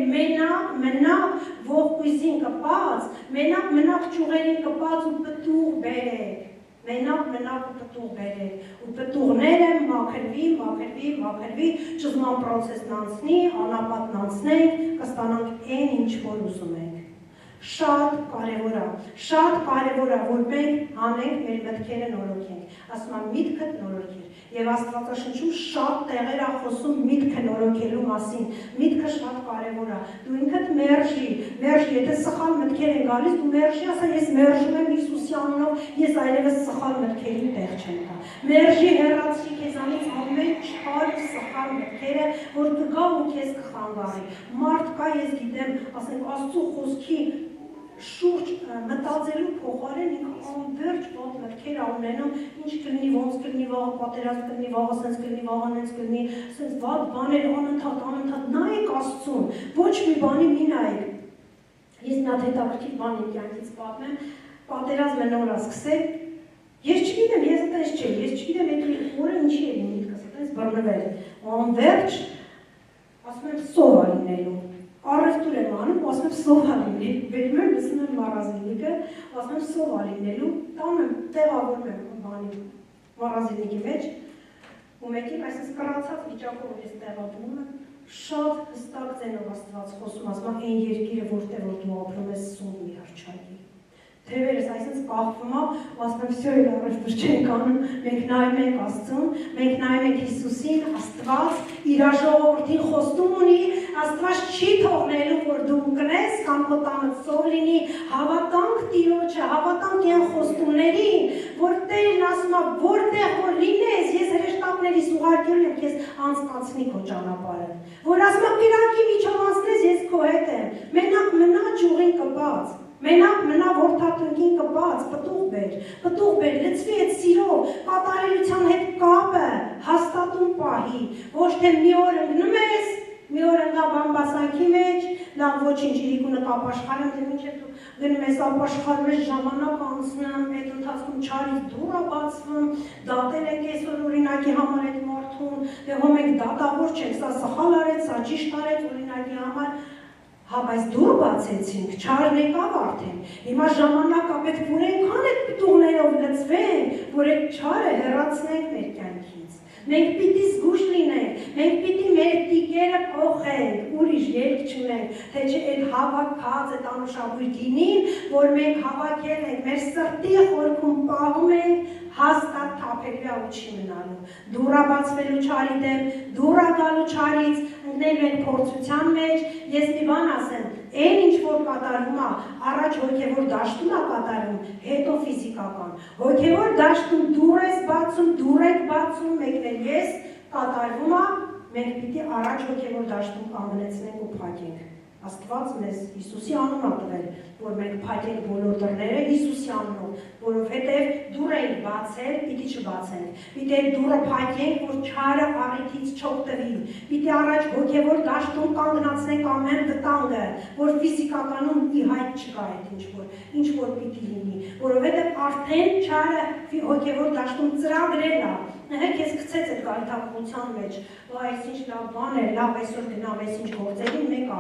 մենակ ողկույզին կպած, մենակ ճյուղերին կպած ու պտուղ բերեք։ Մենակ ու պտուղ բերեք, ու պտուղները մաքրվի, ճզման պրոցեսն անցնի, անապատն անցնենք, կստանանք այն ինչ որ ուզում ենք։ Շատ կարևոր է, որ մենք հանենք մեր մտքերը նորոգենք, ասում եմ միտքդ նորոգիր, եւ Աստվածաշնչում շատ տեղեր է խոսում միտքը նորոգելու մասին, միտքը շատ կարևոր է, դու ինքդ մերժի, եթե սխալ մտքեր են գալիս, դու մերժի, ասա ես մերժում եմ Հիսուսի անունով, ես այլևս սխալ մտքերին տեղ չեմ տա, մերժի հեռացրի քեզանից ամեն չար ու սխալ մտքերը, որ կգա ու քեզ կխանգարի, մարդ կա, ես գիտեմ, ասենք Աստծո խոսքի շուրջ մտածելու փոխարեն ինքը անverջ ոնց մտքեր ունենում, ինչ կլինի, ոնց կլինի, վաղը պատերազմ կլինի, վաղը սենց կլինի, վաղը նենց կլինի, սենց վատ բաներ անընդհատ նայեք Աստծուն, ոչ մի բանի մի նայեք։ Ես նա հետաքրքիր բան իմ կյանքից պատմեմ, պատերազմը նոր է սկսել, ես չգիտեմ, ես այդպես չէ, ես չգիտեմ այդ օրը ինչի է միտքս, այդպես բռնվել, անverջ, ասում եմ սով է լինելու։ Առևտուր եմ անում, ասում եմ սով է լինի, բերում եմ, լսում եմ մառազինիկը, ասում եմ սով է լինելու, տանում եմ, տեղավորում եմ բանի մառազինիկի մեջ, ու մեկին այսպես կռացած վիճակով ես տեղադրում եմ, շատ հստակ ձենով Աստված խոսում, ասում այն երկիրը, որտեղ որ դու ապրում ես, սով մի հռչակի։ Թևերս այսպես կախվում է, ասում եմ, վсё էլ առևտուր չենք անում, մենք նայում ենք Աստծուն, մենք նայում ենք Հիսուսին, Աստված իր ժողովրդին խոստում ունի, Աստված չի թողնելու, որ դու կնես կամ քո տանը ծով լինի, հավատանք Տիրոջը, հավատանք այն խոստումներին, որ Տերն ասում է, որտեղ որ լինես, ես հրեշտակներիս ուղարկել եմ քեզ անցկացնի քո ճանապարհը, որ ասում է կրակի միջով անցնես, ես քո հետ եմ, մենակ մնա ճյուղին կպած, մենակ մնա որդատնկին կպած, պտուղ բեր, լծվի այդ սիրո, կատարելության հետ կապը հաստատուն պահի, ոչ թե մի օր ընկնում ես, մի օր ընկա բամբասանքի մեջ, լավ ոչինչ իրիկունը կապաշխարեմ, թե մինչև դու գնում ես ապաշխարում ես ժամանակ անցնում, այդ ընթացքում չարից դուռ է բացվում, դատել ենք այսօր օրինակի համար այդ մարդուն, դե հո մենք դատավոր չենք, սա սխալ արեց, սա ճիշտ արեց օրինակի համար, հա, բայց դուռ բացեցինք, չարն եկավ արդեն, հիմա ժամանակ է պետք որ այնքան այդ պտուղներով լծվենք, որ այդ չարը հեռացնենք մեր կյանքից, մենք պիտի զգուշ լինենք, մենք պիտի մեր տիկերը փոխենք, ուրիշ ելք չունենք, թե չէ այդ հավաքած, այդ անուշաբույր գինին, որ մենք հավաքել ենք, մեր սրտի խորքում պահում ենք, հաստատ թափելու ու չի մնալու, դուռ է բացվելու չարի դեմ, դուռ է գալու չարից, ընկնել ենք փորձության մեջ, ես մի բան ասեմ, այն ինչ որ կատարվում է, առաջ հոգևոր դաշտում է կատարվում, հետո ֆիզիկական։ Հոգևոր դաշտում դուռ եք բացում, մեկնել ես կատարվում է, մենք պիտի առաջ հոգևոր դաշտում կանգնեցնենք ու փակենք։ Աստված մեզ Հիսուսի անուն ա տվել, որ մենք փակենք բոլոր դռները Հիսուսի անունով, որովհետև դուռ ենք բացել, պիտի չբացենք, պիտի դուռը փակենք, որ չարը առիթից չօգտվի, պիտի առաջ հոգևոր դաշտում կանգնացնենք ամեն վտանգը, որ ֆիզիկականում ի հայտ չկա այդ ինչ որ պիտի լինի, որովհետև արդեն չարը հոգևոր դաշտում ծրագրել է, քեզ գցեց այդ գայթակղության մեջ, այս ինչ լավ բան է, լավ այսօր գնամ, այս ինչ գործերի մեկ է,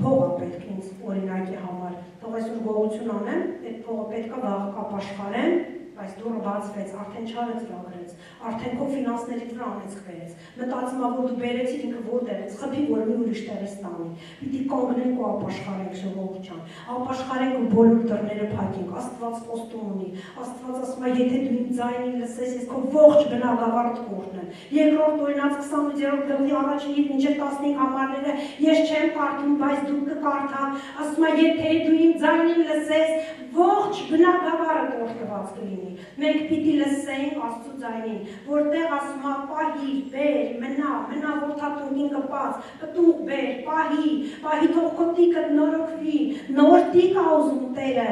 փող է պետք ինձ օրինակի համար, թող այսօր գողություն անեմ, այդ փողը պետք է վաղը կապաշխարեմ, բայց դուռը բացվեց, արդեն չարը ծրագրեց, արդեն քո ֆինանսներից վրա անեցք բերեց, մտածում ա որ դու բերեցիր ինքը որտեղ ես, խփի որ մի ուրիշ տեղից տանի, պիտի կանգնենք ու ապաշխարենք ժողովուրդ, ապաշխարենք ու բոլոր դռները փակենք, Աստված խոստում ունի, Աստված ասում է եթե դու իմ ձայնին լսես, ես քո ողջ բնակավարտ կօրհնեմ, երկրորդ օրինաց 28-րդ գլխի առաջին մինչև 15 համարները ես չեմ կարդում, բայց դու կկարդաս, ասում է եթե դու իմ ձայնին լսես, ողջ բնակավարը կօրհնված կլինի, մենք պիտի լսենք Աստծո ձայնին, որտեղ ասում է պահի, բեր, մնա որդաթունքին կպած, պտուղ բեր, պահի թող քո տիկը նորոգվի, նոր տիկ ա ուզում Տերը,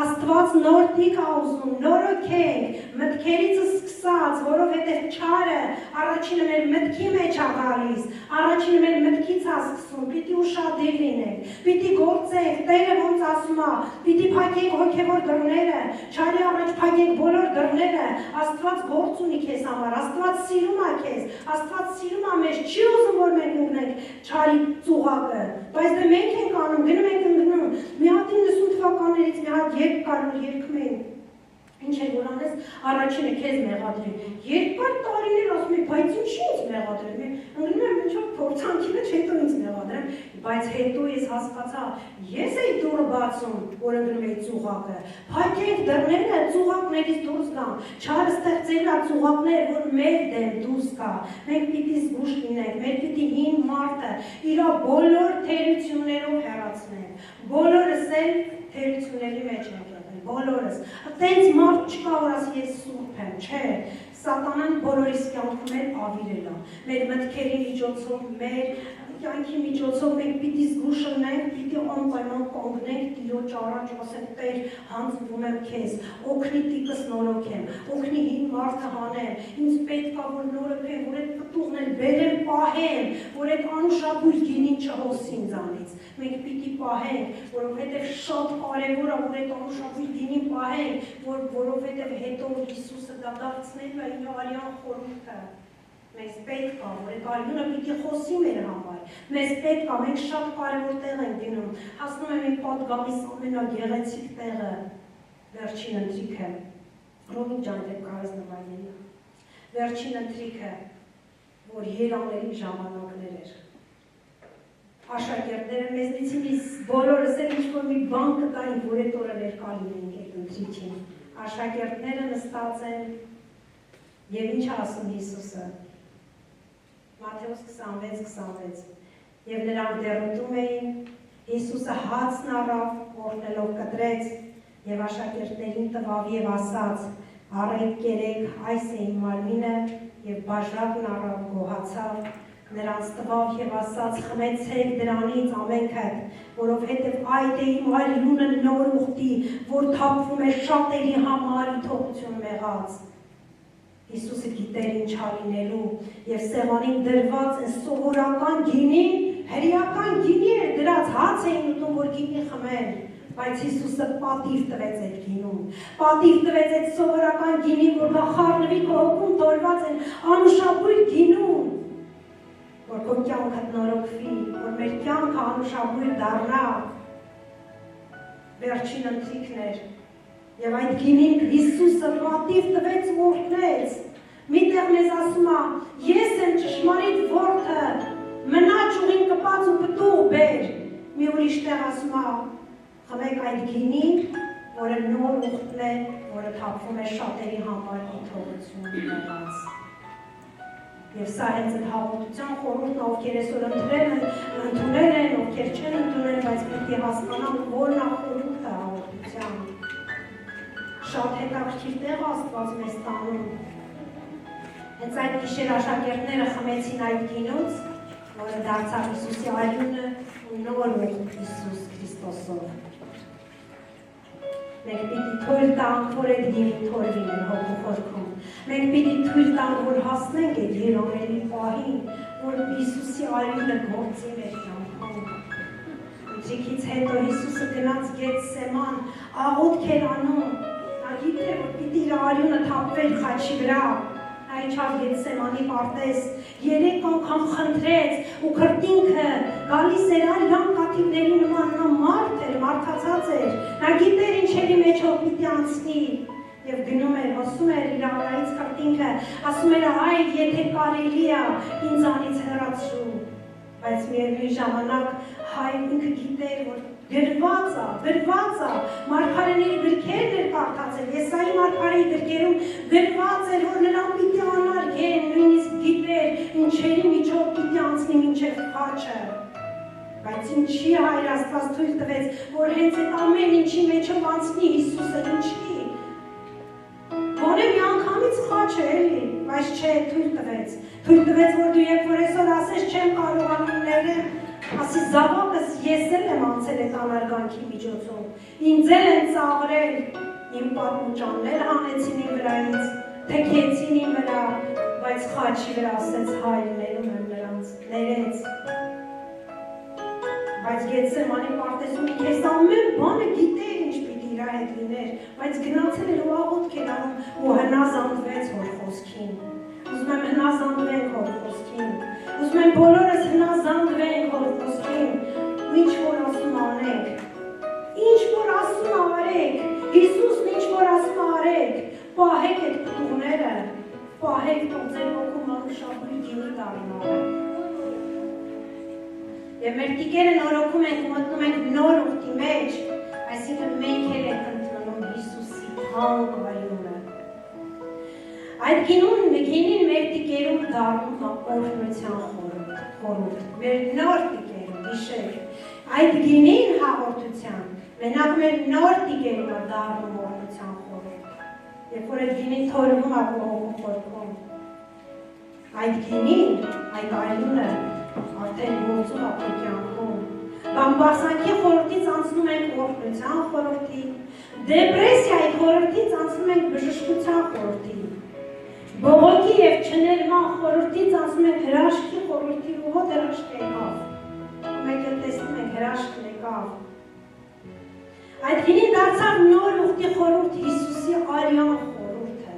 Աստված նոր տիկ ա ուզում, նորոգենք, մտքերիցս սկսած, որովհետև չարը առաջինը մեր մտքի մեջ ա գալիս, առաջինը մեր մտքից ա սկսում, պիտի ուշադիր լինենք, պիտի գործենք, Տերը ոնց ասում է, պիտի փակենք հոգևոր դռները, չարի առաջ փակենք բոլոր դռները, Աստված գործ ունի քեզ համար, Աստված սիրում է քեզ, Աստված սիրում է մեզ, չի ուզում որ մենք ունենք չարի ծուղակը, բայց դե մենք ենք անում, գնում ենք ընկնում, մի հատ 90 թվականներից մի հատ երգ կար որ երգում էին, ինչ է որ անես, առաջինը քեզ մեղադրի, երկար տարիներ ասում եմ, բայց ինչի ինձ մեղադրեմ, ընկնում եմ ինչ-որ փորձանքի մեջ հետո ինձ մեղադրեմ, բայց հետո ես հասկացա, ես էի դուռը բացում, որ ընկնում էի ծուղակը, փակենք դռները, ծուղակներից դուրս գան, չարը ստեղծել է ծուղակներ, որ մեր դեմ դուրս գա, մենք պիտի զգուշ լինենք, մեր պիտի հին մարդը իր բոլոր թերություններով հեռացնենք, բոլորս էլ թերությունների մեջ ենք բոլորս, այդպես մարդ չկա, որ ասի ես սուրբ եմ, չէ, սատանան բոլորիս կյանքում էլ ավիրել է, մեր մտքերի միջոցով, մեր կյանքի միջոցով մենք պիտի զգուշ լինենք, պիտի անպայման կանգնենք Տիրոջ առաջ, ասենք Տեր, հանձնվում եմ քեզ, օգնի տիկս նորոգեմ, օգնի հին մարդը հանեմ, ինձ պետք է որ նորոգեմ, որ այդ պտուղն էլ բերեմ, պահեմ, որ այդ անուշաբույր գինին չհոսի ինձանից, մենք պիտի պահենք, որովհետև շատ կարևոր է, որ այդ անուշաբույր գինին պահենք, որովհետև հետո Հիսուսը դա դարձնելու է իր արյան խորհուրդը Մեզ պետք է, որ այդ արյունը պիտի խոսի մեր համար, մեզ պետք է, մենք շատ կարևոր տեղ ենք դնում, հասնում եմ իմ պատգամիս ամենագեղեցիկ տեղը, վերջին ընթրիքը, Ռոմիկ ջան դեպ կարես նվայելի, վերջին ընթրիքը, որ երաների ժամանակներ էր, աշակերտները մեզնից բոլորս էլ ինչ-որ մի բան կտային, որ այդ օրը ներկա լինենք այդ ընթրիքին, աշակերտները նստած են, և ինչ ասում Հիսուսը, Մատթեոս 26-26 և նրանք դեռ ուտում էին, Հիսուսը հացն առավ, օրհնելով կտրեց և աշակերտներին տվավ և ասաց. «Առեք կերեք, այս է իմ մարմինը» և բաժակն առավ, գոհացավ, նրանց տվավ և ասաց. «Խմեցեք դրանից ամենքդ, որովհետև այդ է իմ արյունը նոր ուխտի, որ թափվում է շատերի համար ի թողություն մեղած»։ Հիսուսը գիտեր ինչ ա լինելու և սեղանին դրված են սովորական գինին, հրեական գինի էր դրած, հաց էին ուտում, որ գինի խմեն, բայց Հիսուսը պատիվ տվեց այդ գինուն, պատիվ տվեց այդ սովորական գինին, որ խառնվի քո հոգում տորված են անուշաբույր գինուն, որ քո կյանքդ նորոգվի, որ մեր կյանքը անուշաբույր դառնա, վերջին ընթրիքն էր և այդ գինին Հիսուսը պատիվ տվեց ու օրհնեց, միտեղ մեզ ասում է, ես եմ ճշմարիտ որդը, մնա ճյուղին կպած ու պտուղ բեր, մի ուրիշ տեղ ասում է, խմեք այդ գինին, որը նոր ուխտն է, որը թափվում է շատերի համար ի թողություն մեղած։ Եվ սա հենց այդ հաղորդության խորհուրդն ովքեր այսօր ընդունել են, ովքեր չեն ընդունել, բայց պետք է հասկանան, որն է խորհուրդը հաղորդության։ Շատ հետաքրքիր տեղ Աստված մեզ տանում։ Հենց այդ գիշեր աշակերտները խմեցին այդ գինուց, որը դարձավ Հիսուսի արյունը ու նոր Հիսուս Քրիստոսով։ Մենք պիտի թույլ տանք, որ այդ գինին թորվի մեր հոգու խորքում։ Մենք պիտի թույլ տանք, որ հասնենք այդ երամելի պահին, որ Հիսուսի արյունը գործի մեր կյանքում։ Ջիքից հետո Հիսուսը գնաց Գեթսեման, աղոթք էր անում, նա գիտեր, որ պիտի իր արյունը թափվեր խաչի վրա։ Նա իջավ Գեթսեմանի պարտեզ, 3 անգամ խնդրեց ու քրտինքը գալիս էր այլան կաթիվների նման մարդ էր, մարդացած էր, նա գիտեր ինչերի մեջով պիտի անցնի և գնում էր, հոսում էր իր առայից քրտինքը, ասում էր այ եթե կարելի է ինձանից հեռացրու, բայց միևնույն ժամանակ հայր ինքը գիտեր, որ գրված է, մարգարեների գրքերն էր կարդացել, Եսայի մարգարեի գրքերում գրված էր, որ նրան պիտի անարգեն, նույնիսկ գիտեր, ինչերի միջով պիտի անցնի մինչև խաչը, բայց ինչի հայր Աստված թույլ տվեց, որ հենց այդ ամեն ինչի մեջով անցնի Հիսուսը, ինչի, գոնե մի անգամից խաչը էլի, բայց չէ, թույլ տվեց, որ դու երբ որ այսօր ասես չեմ կարողանում ներեմ, ասի զավակս ես էլ եմ անցել այդ անարգանքի միջոցով, ինձ էլ են ծաղրել, իմ պատմուճաններ հանեցին իմ վրայից, թքեցին իմ վրա, բայց խաչի վրա ասեց հայր ներում եմ նրանց, ներեց, բայց Գեթսեմանի պարտեզում ինքես ամեն բանը գիտեր ինչ պիտի իր հետ լիներ, բայց գնացել էր ու աղոթք էր անում ու հնազանդվեց հոր խոսքին, ուզում եմ հնազանդվենք հոր խոսքին, ուզում եմ բոլորս հնազանդվենք հոր խոսքին, ու ինչ որ ասում անենք, ինչ որ ասում արեք, Հիսուսն ինչ որ ասում արեք, պահեք այդ պտուղները, պահեք թող ձեր հոգում անուշաբույր գինի դառնա։ Եվ մեր տիկերը նորոգում ենք ու մտնում ենք նոր ուխտի մեջ, այսինքն մենք էլ ենք ընդունում Հիսուսի թանկ արյունը։ Այդ գինին մեր տիկերում դառնում է օրհնության խորհուրդ, մեր նոր տիկերում, հիշեք, այդ գինին հաղորդության, մենակ մեր նոր տիկերում է դառնում օրհնության խորհուրդ, երբ որ այդ գինին թորվում է հոգու խորքում, այդ գինին, այդ արյունը արդեն գործում է քո կյանքում, բամբասանքի խորհրդից անցնում ենք օրհնության խորհրդի, դեպրեսիայի խորհրդից անցնում ենք բժշկության խորհրդի, բողոքի և չներման խորհրդից անցնում ենք հրաշքի խորհրդի ու հոտ հրաշք եկավ, մենք էլ տեսնում ենք հրաշքն եկավ, այդ գինին դարձավ նոր ուխտի խորհուրդ Հիսուսի արյան խորհուրդը,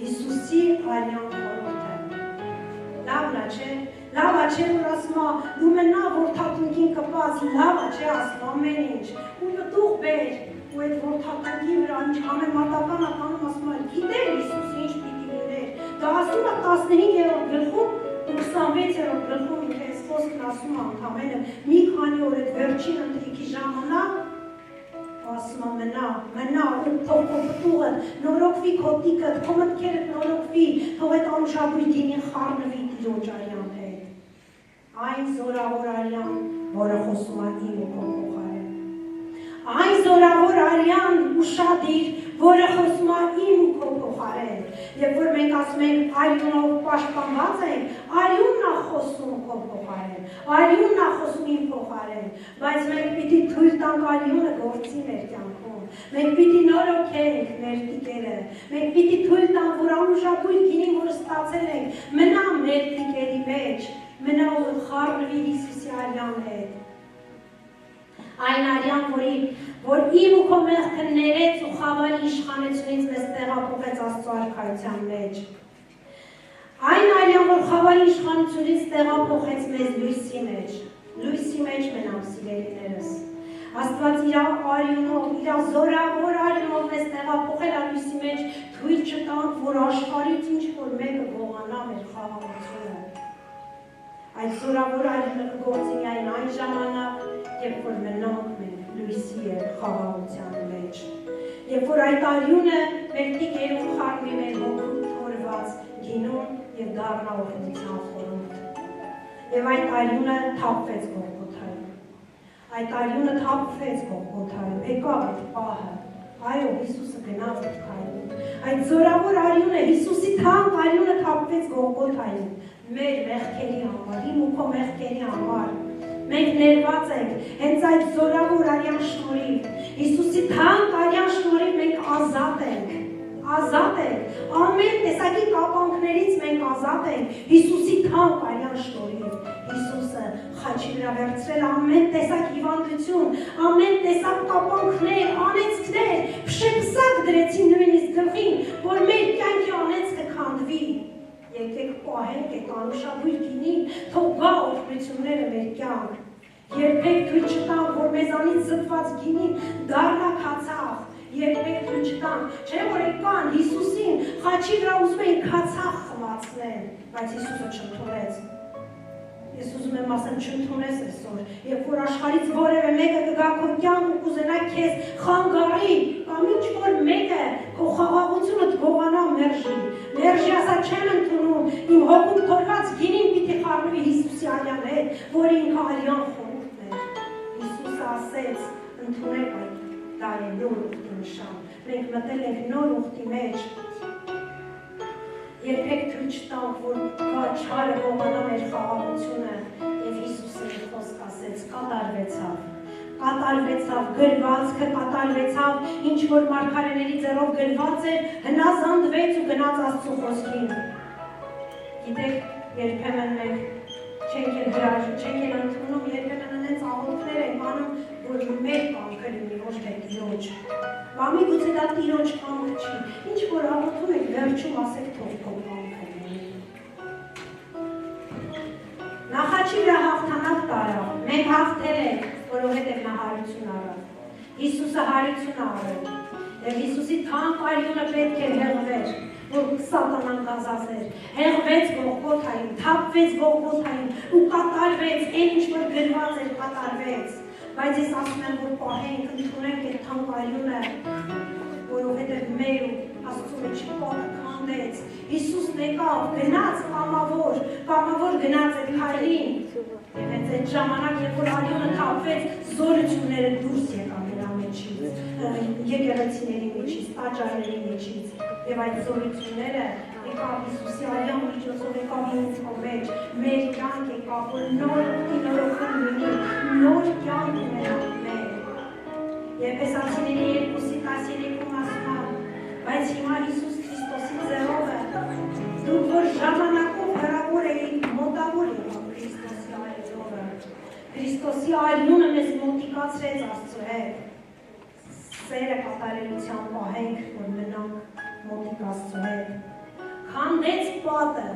Հիսուսի արյան խորհուրդը, լավն է չէ, լավ է չէ, որ ասում է, դու մենա, որ թաթունքին կպած, լավ է չէ, ասում ամեն ինչ, ու պտուղ բեր, ու այդ որ թաթունքի վրա ինչ համեմատական ատանում ասում է, գիտեր Հիսուսը ինչ պիտի լիներ, դա ասում է 15-րդ գլխում ու 26-րդ գլխում ինքը այս խոսքն ասում է ընդամենը մի քանի օր այդ վերջին ընթրիքի ժամանակ, ասում է մնա, ու թող քո պտուղը նորոգվի, քո տիկը, քո մտքերդ նորոգվի, թող այդ անուշաբույր գինին խառնվի Տիրոջ արյան հետ։ Այն զորավոր արյան, որը խոսում է իմ ու քո փոխարեն։ Այն զորավոր արյան ուշադիր, որը խոսում է իմ ու քո փոխարեն։ Երբ որ մենք ասում ենք արյունով պաշտպանված ենք, արյունն է խոսում քո փոխարեն, արյունն է խոսում իմ փոխարեն, բայց մենք պիտի թույլ տանք արյունը գործի մեր կյանքում։ Մենք պիտի նորոգենք մեր տիկերը, մենք պիտի թույլ տանք, որ անուշաբույր գինին, որ ստացել ենք, մնա մեր տիկերի մեջ, մնա ու խառնվի Հիսուսի արյան հետ։ Այն արյան, որ իմ ու քո մեղքը ներեց ու խավարի իշխանությունից մեզ տեղափոխեց Աստծո արքայության մեջ։ Այն արյան, որ խավարի իշխանությունից տեղափոխեց մեզ լույսի մեջ մենամ սիրելիներս։ Աստված իր արյունով, իր զորավոր արյունով մեզ տեղափոխել է լույսի մեջ, թույլ չտանք, որ աշխարհից ինչ-որ մեկը գողանա մեր խաղաղությունը։ Այդ զորավոր արյունը կգործի միայն այն ժամանակ, երբ որ մնանք մենք լույսի և խաղաղության մեջ։ Երբ որ այդ արյունը մեր տիկերում խառնվի մեր հոգու թորված գինուն և դառնա օրհնության խորհուրդ։ Եվ այդ արյունը թափվեց Գողգոթայում։ Այդ արյունը թափվեց Գողգոթայում, եկավ այդ պահը։ Այո, Հիսուսը գնաց այդ քայլին։ Այդ զորավոր արյունը, Հիսուսի թանկ արյունը թափվեց Գողգոթայում։ Մեր մեղքերի համար, իմ ու քո մեղքերի համար։ Մենք ներված ենք հենց այդ զորավոր արյան շնորհիվ։ Հիսուսի թանկ արյան շնորհիվ մենք ազատ ենք։ Ազատ ենք։ Ամեն տեսակի կապանքներից մենք ազատ ենք Հիսուսի թանկ արյան շնորհիվ։ Հիսուսը խաչի վրա վերցրել ամեն տեսակ հիվանդություն, ամեն տեսակ կապանքներ, անեծքներ, փշեպսակ դրեցին նույնիսկ գլխին, որ մեր կյանքի անեծքը քանդվի։ Եկեք պահենք այդ անուշաբույր գինին, թող գա օրհնությունները մեր կյանք։ Երբեք թույլ չտանք, որ մեզանից զտված գինին դառնա քացախ։ Երբեք թույլ չտանք, չէ՞ որ եկան Հիսուսին խաչի վրա ուզում էին քացախ խմացնել, բայց Հիսուսը չընդունեց։ Ես ուզում եմ ասեմ, չընդունես այսօր, երբ որ աշխարհից որևէ մեկը կգա քո կյանք ու կուզենա քեզ խանգարի, կամ ինչ-որ մեկը քո խաղաղությունդ գողանա մերժի։ Մերժի ասա չեմ ընդունում, իմ հոգում թորված գինին պիտի խառնվի Հիսուսի արյան հետ, որ ինքը արյան խորհուրդն էր։ Հիսուսը ասեց, ընդունեք այդ, դա է նոր ուխտի նշան։ Մենք մտել ենք նոր ուխտի մեջ։ Երբեք թույլ չտանք, որ գա չարը գողանա մեր խաղաղությունը, և Հիսուսը մի խոսք ասեց, կատարվեցավ, գրվածքը կատարվեցավ, ինչ որ մարգարեների ձեռով գրված էր, հնազանդվեց ու գնաց Աստծու խոսքին։ Գիտեք, երբեմն մենք չենք էլ հրաժարվում, չենք էլ ընդունում, երբեմն այնց աղոթքներ ենք անում, որ մեր կամքը լինի, ոչ թե Տիրոջ։ Բամի գուցե դա Տիրոջ կամքը չի, ինչ որ աղոթում եք, վերջում ասեք թող քո կամքը լինի։ Նա խաչի վրա հաղթանակ տարավ, մենք հաղթել ենք, որովհետև նա հարություն արավ։ Հիսուսը հարություն արավ, և Հիսուսի թանկ արյունը պետք էր հեղվեր, որ սատանան գազազներ, հեղվեց Գողգոթայում, թափվեց Գողգոթայում ու կատարվեց, այն ինչ որ գրված էր կատարվեց։ Բայց ես ասում եմ, որ պահենք, ընդունենք այդ թանկ արյունը, որովհետև մեր ու Աստծու մեջ պատը քանդեց։ Հիսուսն եկավ, գնաց կամավոր գնաց այդ քայլին։ Եվ հենց այդ ժամանակ, երբ որ արյունը թափվեց, զորությունները դուրս եկան նրա մեջից, եկեղեցիների մեջից, տաճարների մեջից։ Եվ այդ զորությունները եկավ Հիսուսի արյան միջոցով եկավ ինձ մեջ, մեր կյանք եկավ, որ նոր ուխտի նորոգում լինի, նոր կյանք ունենանք մեր։ Եփեսացիների 2:13-ում ասում է, բայց հիմա Հիսուս Քրիստոսի ձեռով դուք որ ժամանակով հեռավոր էիք, մոտավոր եղավ Քրիստոսի արյունը։ Քրիստոսի արյունը մեզ մոտիկացրեց Աստծու հետ։ Սերը կատարելության պահենք, որ մնանք մոտիկ Աստծու հետ։ Քանդեց պատը,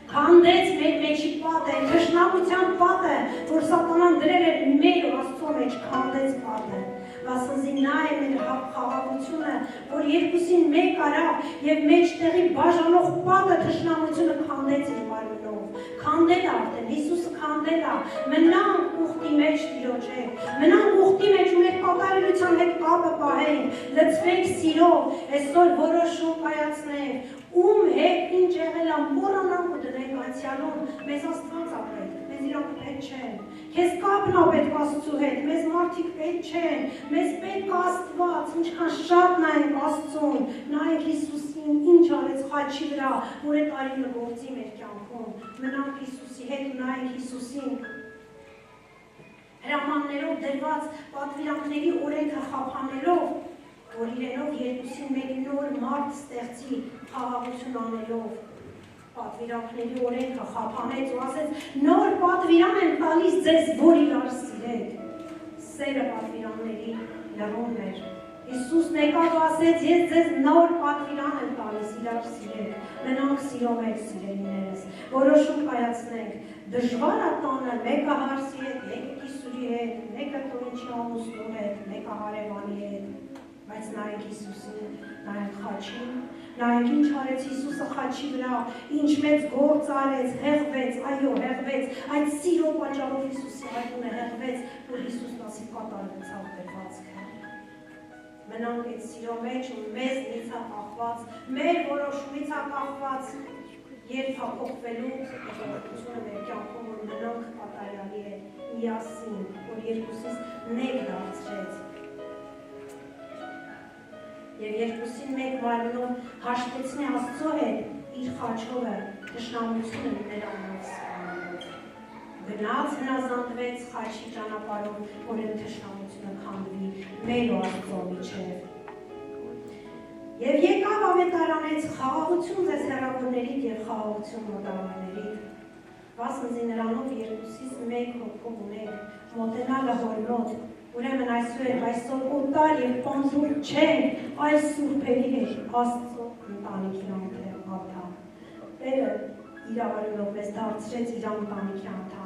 քանդեց մեր մեջի պատը, թշնամության պատը, որ սատանան դրել էր մեր ու Աստծու մեջ, քանդեց պատը։ Վասնզի նա է մեր խաղաղությունը, որ երկուսին մեկ արավ և մեջտեղի բաժանող պատը թշնամությունը քանդեց իր մարմնով։ Քանդել արդեն, Հիսուսը քանդել է, մնանք ուխտի մեջ Տիրոջ հետ, մնանք ուխտի մեջ ու մեր կատարելության հետ կապը պահենք, լցվենք սիրով, այսօր որոշում կայացնենք, ում հետ ինչ եղել է, մոռանանք ու դնենք անցյալում, մեզ Աստված է պետք, մեզ իրանք պետք չեն, քեզ կապն է պետք Աստծու հետ, մեզ մարդիկ պետք չեն, մեզ պետք է Աստված, ինչքան շատ նայենք Աստծուն, նայենք Հիսուսին, ինչ արեց խաչի վրա, որ այդ արյունը գործի մեր կյանքում, մնանք Հիսուսի հետ ու նայենք Հիսուսին։ Հրամաններով դրված պատվիրանքների օրենքը խափանելով, որ իրենով երկուսին մեկ նոր մարդ ստեղծի խաղաղություն անելով, պատվիրանքների օրենքը խափանեց ու ասեց, նոր պատվիրան եմ տալիս ձեզ, որ իրար սիրեք։ Սերը պատվիրանների լռում էր։ Հիսուսն եկավ ու ասեց, ես ձեզ նոր պատվիրան եմ տալիս, իրար սիրեք, մնանք սիրո մեջ սիրելիներս, որոշում կայացնենք, դժվար է տանը մեկը հարսի հետ, մեկը կիսուրի հետ, մեկը տունչի ամուսնու հետ, մեկը հարևանի հետ, բայց նայենք Հիսուսին, նայենք խաչին, նայենք ինչ արեց Հիսուսը խաչի վրա, ինչ մեծ գործ արեց, հեղվեց, այո, հեղվեց, այդ սիրո պատճառով Հիսուսի արյունը հեղվեց, որ Հիսուսն ասի կատարվեցավ դրվածքը։ Մնանք այդ սիրո մեջ ու մեզնից է կախված, մեր որոշումից է կախված, երբ հափոխվելու ողջությունը մեր կյանքում որ մնանք կատարյալի է միասին, որ երկուսից մեկ դարձրեց։ Եվ երկուսին մեկ մարմնով հաշտեցնի Աստծո հետ իր խաչովը թշնամությունը նրանց սպանելով։ Գնաց հնազանդվեց խաչի ճանապարհով, որ այդ թշնամությունը քանդվի մեր ու Աստծո միջև։ Եվ եկավ ավետարանեց խաղաղություն ձեզ հեռավորներից եւ խաղաղություն մոտավորներից։ Վասնզի նրանով երկուսից մեկ հոգով ունեք մոտենալը հոր մոտ, ուրեմն այսօր օտար եւ պանզուր չեն այս սուրբերի հետ Աստծո ընտանիքի անդամ։ Տերը իրավարելով մեզ դարձրեց իր ընտանիքի անդամ։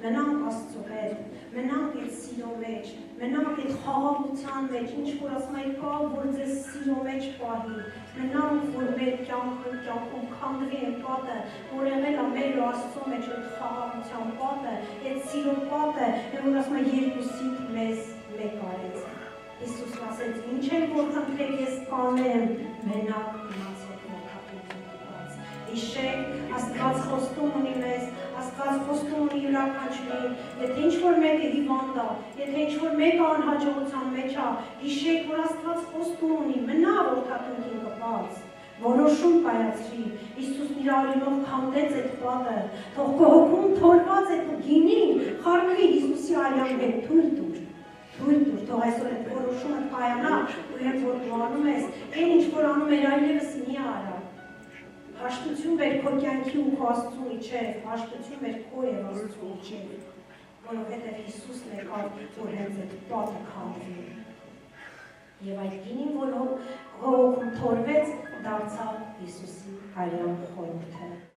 Մնանք Աստծո հետ, մնանք այդ սիրո մեջ, մնանք այդ խաղաղության մեջ, ինչ որ ասում եք կա, որ ձեզ սիրո մեջ պահի, մնանք, որ մեր կյանքում քանդվի այն պատը, որ եղել է մեր ու Աստծո մեջ այդ խաղաղության պատը, այդ սիրո պատը, եւ որ ասում եք երկուսիդ մեզ մեկ արեց։ Հիսուսն ասեց, ինչ եք որ խնդրեք ես կանեմ, մենակ մնացեք մոքատուց։ Հիշեք, Աստված խոստում ունի մեզ, Աստված խոստում ունի յուրաքանչյուրի, եթե ինչ-որ մեկը հիվանդ է, եթե ինչ-որ մեկը անհաջողության մեջ է, հիշեք, որ Աստված խոստում ունի, մնա որդատունքին կպած, որոշում կայացրի, Հիսուսն իր արյունով քանդեց այդ պատը, թող քո հոգում թորված այդ գինին խառնվի Հիսուսի արյան հետ, թույլ տուր, թող այսօր այդ որոշումը կայանա, ու երբ որ դու անում ես, այն ինչ որ անում էր այլևս մի արա։ Հաշտություն բեր քո կյանքի ու քո Աստծու միջև, հաշտություն բեր քո եւ Աստծու միջև, որովհետեւ Հիսուսն եկավ, որ հենց այդ պատը քանդվի։ Եվ այդ գինին, որ հոգում թորվեց, դարձավ Հիսուսի արյան խորհուրդը։